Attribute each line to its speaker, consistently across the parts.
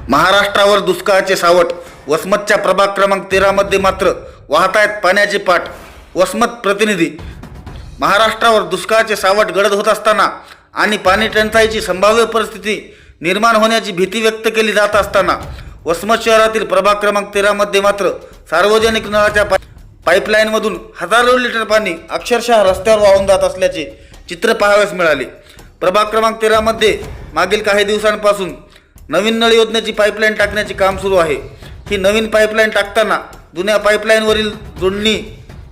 Speaker 1: महाराष्ट्रावर दुष्काळाचे सावट. वसमतच्या प्रभाग क्रमांक 13 मध्ये मात्र वाहत आहेत पाण्याचे पाट. वसमत प्रतिनिधी. महाराष्ट्रावर दुष्काळाचे सावट गडद होत असताना आणि पाणी टंचाईची संभाव्य परिस्थिती निर्माण होण्याची भीती व्यक्त केली जात असताना वसमत शहरातील प्रभाग क्रमांक 13 मध्ये मात्र सार्वजनिक नळाच्या पाईपलाईनमधून हजारो लिटर पाणी अक्षरशः रस्त्यावर वाहून जात असल्याचे चित्र पाहावयास मिळाले. प्रभाग क्रमांक 13 मध्ये मागील काही दिवसांपासून नवीन नळ योजनेची पाईपलाईन टाकण्याचे काम सुरू आहे. ही नवीन पाईपलाईन टाकताना जुन्या पाईपलाईनवरील जोडणी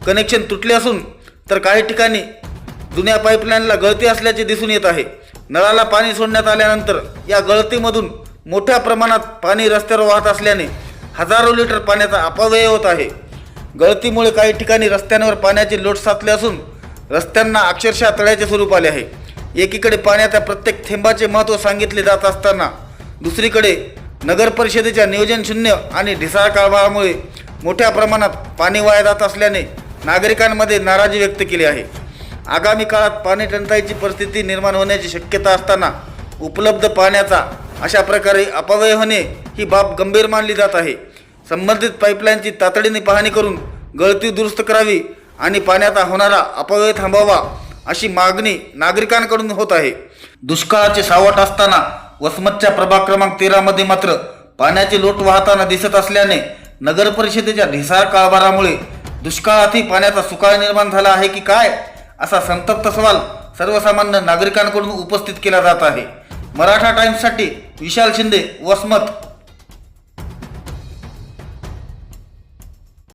Speaker 1: कनेक्शन तुटले असून तर काही ठिकाणी जुन्या पाईपलाईनला गळती असल्याचे दिसून येत आहे. नळाला पाणी सोडण्यात आल्यानंतर या गळतीमधून मोठ्या प्रमाणात पाणी रस्त्यावर वाहत असल्याने हजारो लिटर पाण्याचा अपव्यय होत आहे. गळतीमुळे काही ठिकाणी रस्त्यांवर पाण्याचे लोट साचले असून रस्त्यांना अक्षरशः तळ्याचे स्वरूप आले आहे. एकीकडे पाण्याच्या प्रत्येक थेंबाचे महत्त्व सांगितले जात असताना दुसरीकडे नगर परिषदेच्या नियोजन शून्य आणि ढिसाळ कारभारामुळे मोठ्या प्रमाणात पाणी वाया जात असल्याने नागरिकांमध्ये नाराजी व्यक्त केली आहे. आगामी काळात पाणी टंचाईची परिस्थिती निर्माण होण्याची शक्यता असताना उपलब्ध पाण्याचा अशा प्रकारे अपव्यय होणे ही बाब गंभीर मानली जात आहे. संबंधित पाईपलाईनची तातडीने पाहणी करून गळती दुरुस्त करावी आणि पाण्याचा होणारा अपव्यय थांबवावा अशी मागणी नागरिकांकडून होत आहे. दुष्काळाचे सावट असताना वसमतच्या प्रभाग क्रमांक 13 मध्ये मात्र पाण्याचे लोट वाहताना दिसत असल्याने नगर परिषदेच्या ढिसाळ कारभारामुळे दुष्काळातही पाण्याचा सुकाळ निर्माण झाला आहे की काय असा संतप्त सवाल सर्वसामान्य नागरिकांकडून उपस्थित केला जात आहे. मराठा टाइम्ससाठी विशाल शिंदे, वसमत.